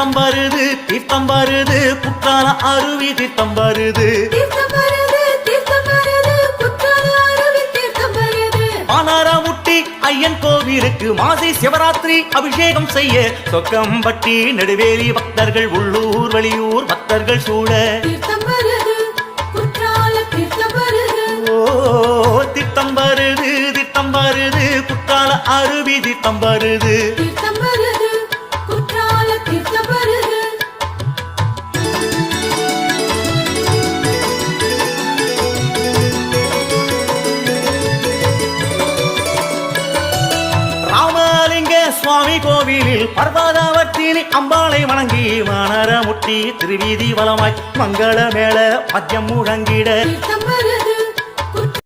தீர்த்தம் வருது தீர்த்தம் வருது குற்றால அருவி தீர்த்தம் வருது பானாரமுட்டி ஐயன் கோவிலுக்கு மாசி சிவராத்திரி அபிஷேகம் செய்ய சொக்கம்பட்டி நெடுவேலி பக்தர்கள் உள்ளூர் வெளியூர் பக்தர்கள் சூழ தீர்த்தம் வருது தீர்த்தம் வருது குற்றால அருவி தீர்த்தம் வருது சுவாமி கோவிலில் பர்வதவர்த்தினி அம்பாளை வணங்கி வானரமுட்டி திருவீதி வலமாய் மங்கள மேள மத்தியம் முழங்கிட